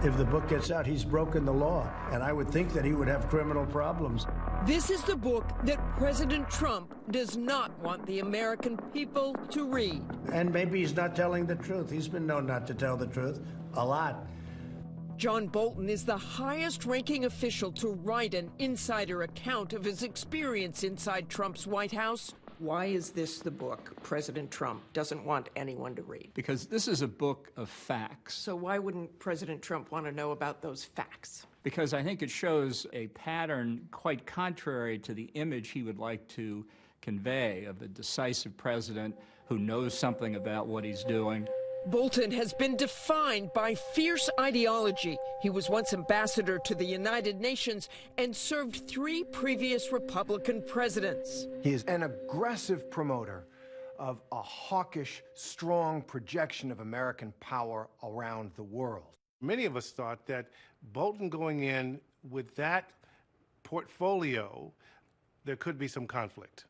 If the book gets out, he's broken the law, and I would think that he would have criminal problems. This is the book that President Trump does not want the American people to read. And maybe he's not telling the truth. He's been known not to tell the truth a lot. John Bolton is the highest-ranking official to write an insider account of his experience inside Trump's White House. Why is this the book President Trump doesn't want anyone to read? Because this is a book of facts. So why wouldn't President Trump want to know about those facts? Because I think it shows a pattern quite contrary to the image he would like to convey of a decisive president who knows something about what he's doing. Bolton has been defined by fierce ideology. He was once ambassador to the United Nations and served 3 previous Republican presidents. He is an aggressive promoter of a hawkish, strong projection of American power around the world. Many of us thought that Bolton going in with that portfolio, there could be some conflict.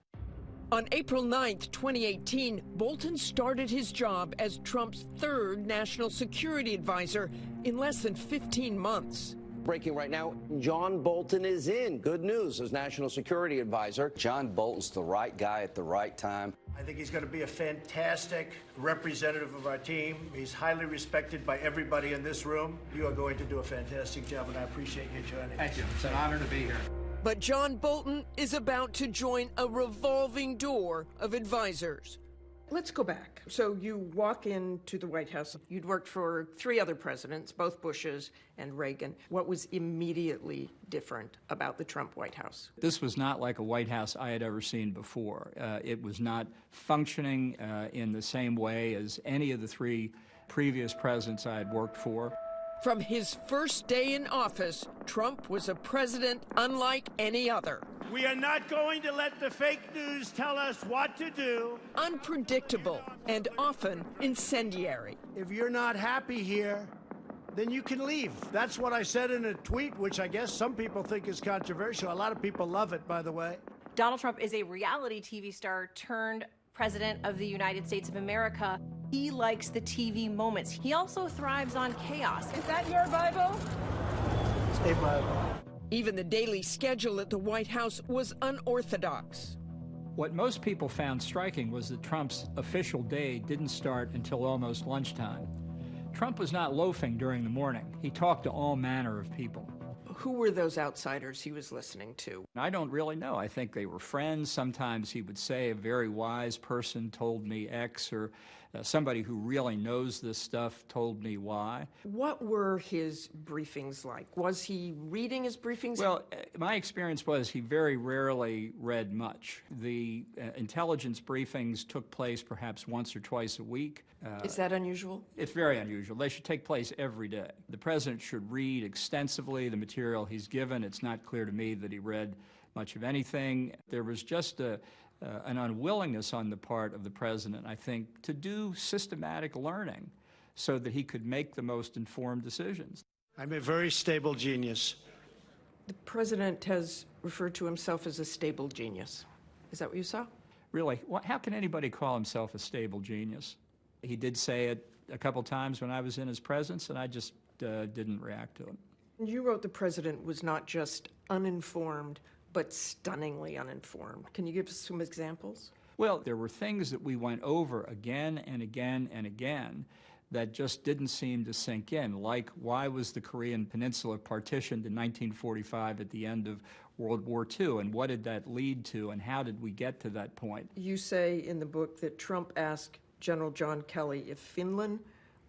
On April 9th, 2018, Bolton started his job as Trump's 3rd national security advisor in less than 15 months. Breaking right now, John Bolton is in. Good news as national security advisor. John Bolton's the right guy at the right time. I think he's going to be a fantastic representative of our team. He's highly respected by everybody in this room. You are going to do a fantastic job, and I appreciate you joining. Thank you. It's an honor to be here. But John Bolton is about to join a revolving door of advisors. Let's go back. So you walk into the White House. You'd worked for 3 other presidents, both Bushes and Reagan. What was immediately different about the Trump White House? This was not like a White House I had ever seen before. It was not functioning in the same way as any of the 3 previous presidents I had worked for. From his first day in office, Trump was a president unlike any other. We are not going to let the fake news tell us what to do. Unpredictable and often incendiary. If you're not happy here, then you can leave. That's what I said in a tweet, which I guess some people think is controversial. A lot of people love it, by the way. Donald Trump is a reality TV star turned President of the United States of America. He likes the TV moments. He also thrives on chaos. Is that your Bible? It's a Bible. Even the daily schedule at the White House was unorthodox. What most people found striking was that Trump's official day didn't start until almost lunchtime. Trump was not loafing during the morning. He talked to all manner of people. Who were those outsiders he was listening to? I don't really know. I think they were friends. Sometimes he would say, a very wise person told me X, or somebody who really knows this stuff told me Y. What were his briefings like? Was he reading his briefings? Well, my experience was he very rarely read much. The intelligence briefings took place perhaps once or twice a week. Is that unusual? It's very unusual. They should take place every day. The president should read extensively the material he's given. It's not clear to me that he read much of anything. There was just an unwillingness on the part of the president, I think, to do systematic learning so that he could make the most informed decisions. I'm a very stable genius. The president has referred to himself as a stable genius. Is that what you saw? Really, how can anybody call himself a stable genius? He did say it a couple times when I was in his presence, and I just didn't react to it. You wrote the president was not just uninformed, but stunningly uninformed. Can you give us some examples? Well, there were things that we went over again and again and again that just didn't seem to sink in, like why was the Korean Peninsula partitioned in 1945 at the end of World War II, and what did that lead to, and how did we get to that point? You say in the book that Trump asked General John Kelly if Finland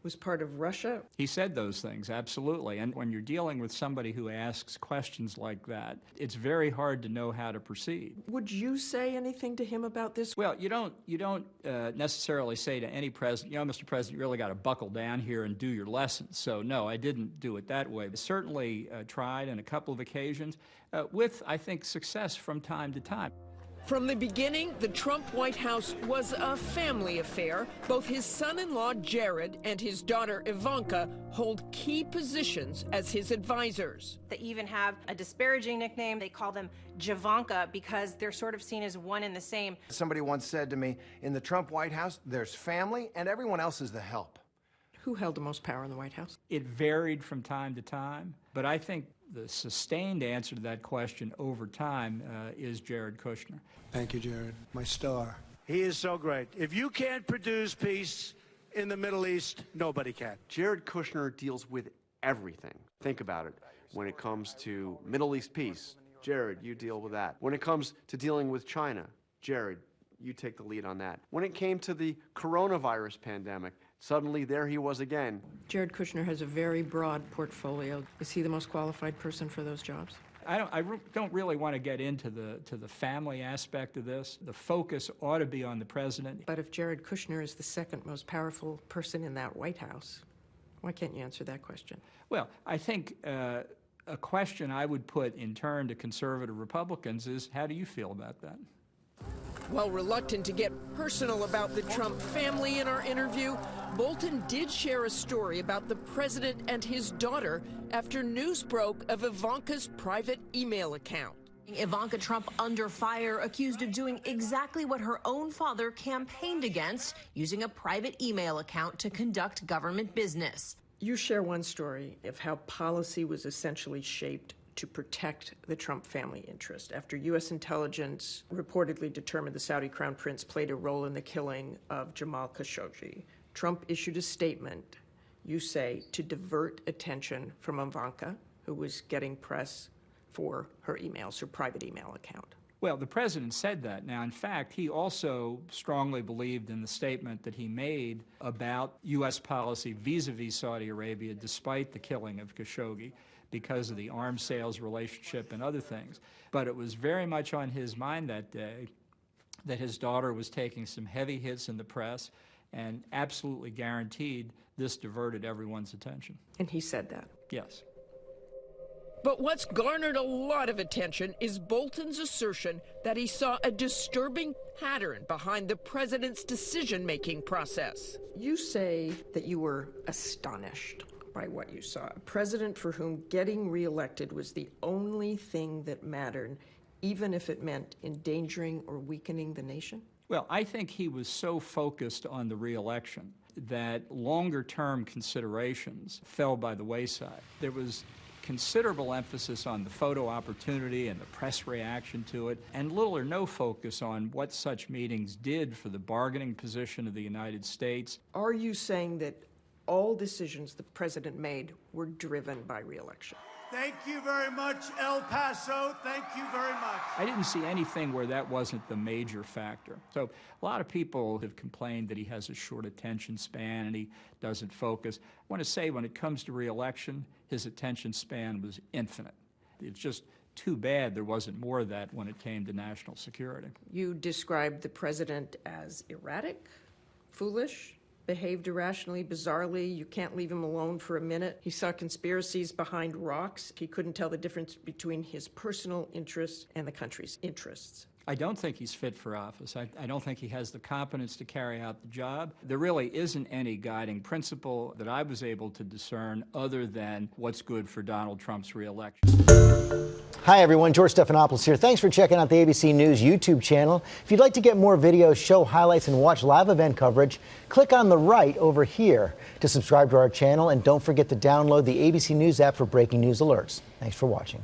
was part of Russia? He said those things, absolutely. And when you're dealing with somebody who asks questions like that, it's very hard to know how to proceed. Would you say anything to him about this? Well, you don't necessarily say to any president, you know, Mr. President, you really got to buckle down here and do your lessons. So, no, I didn't do it that way. But certainly tried on a couple of occasions with, I think, success from time to time. From the beginning, the Trump White House was a family affair. Both his son-in-law, Jared, and his daughter, Ivanka, hold key positions as his advisors. They even have a disparaging nickname. They call them Javanka because they're sort of seen as one and the same. Somebody once said to me, in the Trump White House, there's family and everyone else is the help. Who held the most power in the White House? It varied from time to time, but I think the sustained answer to that question over time is Jared Kushner. Thank you, Jared. My star. He is so great. If you can't produce peace in the Middle East, nobody can. Jared Kushner deals with everything. Think about it. When it comes to Middle East peace, Jared, you deal with that. When it comes to dealing with China, Jared, you take the lead on that. When it came to the coronavirus pandemic, suddenly there he was again. Jared Kushner has a very broad portfolio. Is he the most qualified person for those jobs? I don't really want to get into the family aspect of this. The focus ought to be on the president. But if Jared Kushner is the second most powerful person in that White House, why can't you answer that question? Well, I think a question I would put in turn to conservative Republicans is, how do you feel about that? While reluctant to get personal about the Trump family in our interview, Bolton did share a story about the president and his daughter after news broke of Ivanka's private email account. Ivanka Trump under fire, accused of doing exactly what her own father campaigned against, using a private email account to conduct government business. You share one story of how policy was essentially shaped to protect the Trump family interest after U.S. intelligence reportedly determined the Saudi crown prince played a role in the killing of Jamal Khashoggi. Trump issued a statement, you say, to divert attention from Ivanka, who was getting press for her emails, her private email account. Well, the president said that. Now, in fact, he also strongly believed in the statement that he made about U.S. policy vis-a-vis Saudi Arabia, despite the killing of Khashoggi, because of the arms sales relationship and other things. But it was very much on his mind that day that his daughter was taking some heavy hits in the press and absolutely guaranteed this diverted everyone's attention. And he said that? Yes. But what's garnered a lot of attention is Bolton's assertion that he saw a disturbing pattern behind the president's decision-making process. You say that you were astonished by what you saw. A president for whom getting reelected was the only thing that mattered, even if it meant endangering or weakening the nation? Well, I think he was so focused on the reelection that longer-term considerations fell by the wayside. There was considerable emphasis on the photo opportunity and the press reaction to it, and little or no focus on what such meetings did for the bargaining position of the United States. Are you saying that all decisions the president made were driven by reelection? Thank you very much, El Paso. Thank you very much. I didn't see anything where that wasn't the major factor. So a lot of people have complained that he has a short attention span and he doesn't focus. I want to say when it comes to reelection, his attention span was infinite. It's just too bad there wasn't more of that when it came to national security. You described the president as erratic, foolish, behaved irrationally, bizarrely. You can't leave him alone for a minute. He saw conspiracies behind rocks. He couldn't tell the difference between his personal interests and the country's interests. I don't think he's fit for office. I don't think he has the competence to carry out the job. There really isn't any guiding principle that I was able to discern other than what's good for Donald Trump's reelection. Hi, everyone. George Stephanopoulos here. Thanks for checking out the ABC News YouTube channel. If you'd like to get more videos, show highlights, and watch live event coverage, click on the right over here to subscribe to our channel. And don't forget to download the ABC News app for breaking news alerts. Thanks for watching.